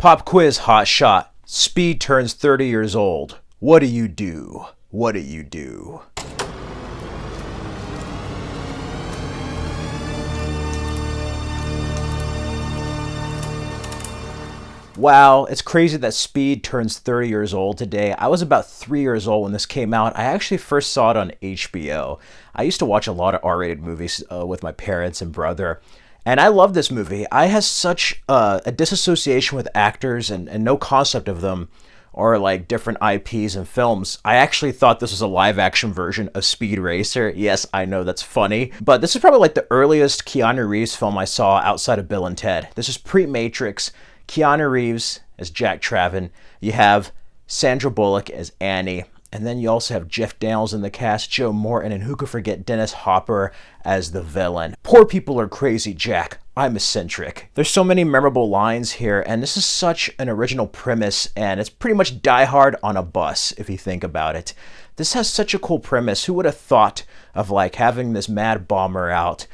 Pop quiz, hot shot. Speed turns 30 years old. What do you do? What do you do? Wow, it's crazy that Speed turns 30 years old today. I was about 3 years old when this came out. I actually first saw it on HBO. I used to watch a lot of R-rated movies with my parents and brother. And I love this movie. I have such a disassociation with actors and no concept of them or like different IPs and films. I actually thought this was a live action version of Speed Racer. Yes, I know that's funny, but this is probably like the earliest Keanu Reeves film I saw outside of Bill and Ted. This is pre-Matrix. Keanu Reeves as Jack Traven. You have Sandra Bullock as Annie. And then you also have Jeff Daniels in the cast, Joe Morton, and who could forget Dennis Hopper as the villain. Poor people are crazy, Jack. I'm eccentric. There's so many memorable lines here, and this is such an original premise, and it's pretty much Die Hard on a bus, if you think about it. This has such a cool premise. Who would have thought of like having this mad bomber out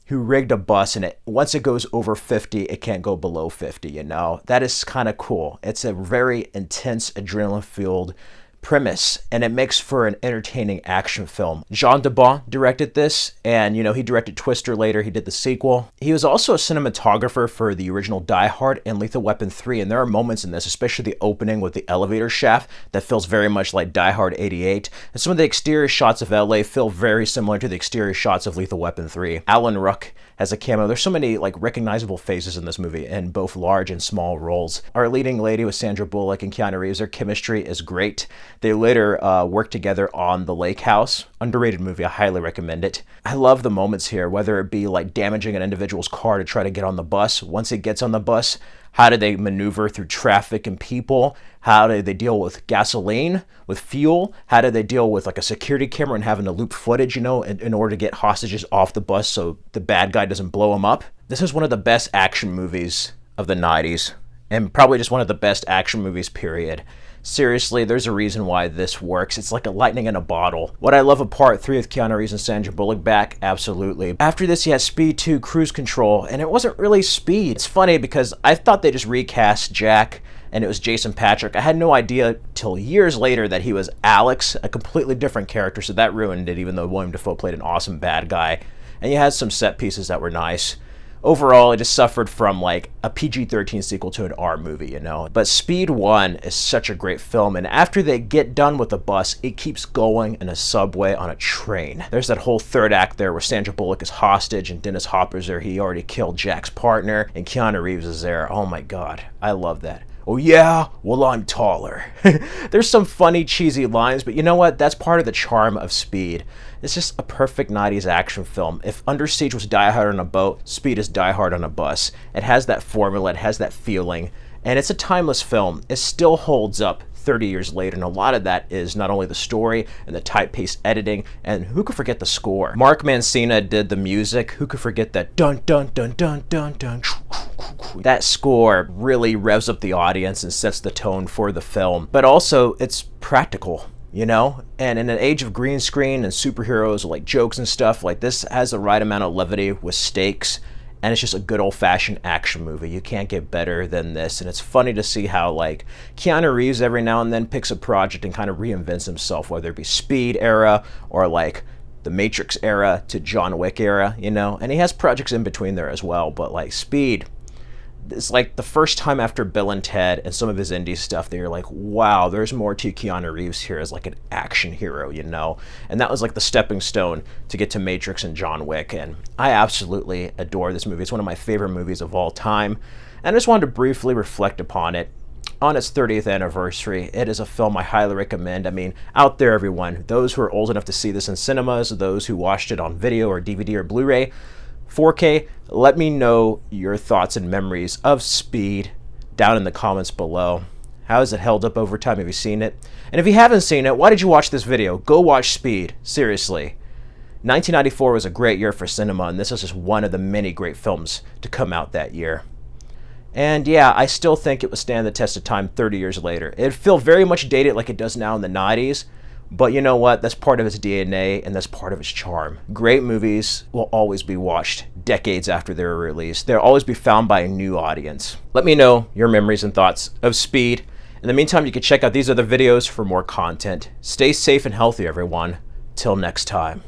who rigged a bus, and once it goes over 50, it can't go below 50, you know? That is kind of cool. It's a very intense, adrenaline-fueled premise, and it makes for an entertaining action film. Jean Debon directed this, and he directed Twister later. He did the sequel. He was also a cinematographer for the original Die Hard and Lethal Weapon 3, and there are moments in this, especially the opening with the elevator shaft, that feels very much like Die Hard 88, and some of the exterior shots of LA feel very similar to the exterior shots of Lethal Weapon 3. Alan Ruck has a cameo. There's so many like recognizable faces in this movie in both large and small roles. Our leading lady with Sandra Bullock and Keanu Reeves, their chemistry is great. They later worked together on The Lake House. Underrated movie, I highly recommend it. I love the moments here, whether it be like damaging an individual's car to try to get on the bus. Once it gets on the bus, how do they maneuver through traffic and people? How do they deal with gasoline, with fuel? How do they deal with like a security camera and having to loop footage, in order to get hostages off the bus so the bad guy doesn't blow them up? This is one of the best action movies of the 90s, and probably just one of the best action movies, period. Seriously, there's a reason why this works. It's like a lightning in a bottle. What I love of Part 3 with Keanu Reeves and Sandra Bullock back? Absolutely. After this, you had Speed 2, Cruise Control, and it wasn't really Speed. It's funny because I thought they just recast Jack, and it was Jason Patrick. I had no idea till years later that he was Alex, a completely different character, so that ruined it, even though William Dafoe played an awesome bad guy. And you had some set pieces that were nice. Overall, it just suffered from like a PG-13 sequel to an R movie, But Speed 1 is such a great film, and after they get done with the bus, it keeps going in a subway on a train. There's that whole third act there where Sandra Bullock is hostage and Dennis Hopper's there. He already killed Jack's partner, and Keanu Reeves is there. Oh my God, I love that. Oh yeah? Well, I'm taller. There's some funny, cheesy lines, but you know what? That's part of the charm of Speed. It's just a perfect 90s action film. If Under Siege was Die Hard on a boat, Speed is Die Hard on a bus. It has that formula, it has that feeling, and it's a timeless film. It still holds up 30 years later, and a lot of that is not only the story and the tight-paced editing, and who could forget the score? Mark Mancina did the music. Who could forget that dun dun dun dun dun dun? That score really revs up the audience and sets the tone for the film, but also it's practical, and in an age of green screen and superheroes like jokes and stuff, like this has the right amount of levity with stakes, and it's just a good old-fashioned action movie. You can't get better than this, and it's funny to see how like Keanu Reeves every now and then picks a project and kind of reinvents himself, whether it be Speed era or like the Matrix era to John Wick era, and he has projects in between there as well, but like Speed, it's like the first time after Bill and Ted and some of his indie stuff that you're like, wow, there's more to Keanu Reeves here as like an action hero, And that was like the stepping stone to get to Matrix and John Wick, and I absolutely adore this movie. It's one of my favorite movies of all time, and I just wanted to briefly reflect upon it on its 30th anniversary. It is a film I highly recommend. I mean, out there, everyone, those who are old enough to see this in cinemas, those who watched it on video or DVD or Blu-ray, 4K, let me know your thoughts and memories of Speed down in the comments below. How has it held up over time? Have you seen it? And if you haven't seen it, why did you watch this video? Go watch Speed. Seriously. 1994 was a great year for cinema, and this is just one of the many great films to come out that year. And yeah, I still think it would stand the test of time 30 years later. It'd feel very much dated like it does now in the 90s, But you know what? That's part of its DNA and that's part of its charm. Great movies will always be watched decades after they're released. They'll always be found by a new audience. Let me know your memories and thoughts of Speed. In the meantime, you can check out these other videos for more content. Stay safe and healthy, everyone. Till next time.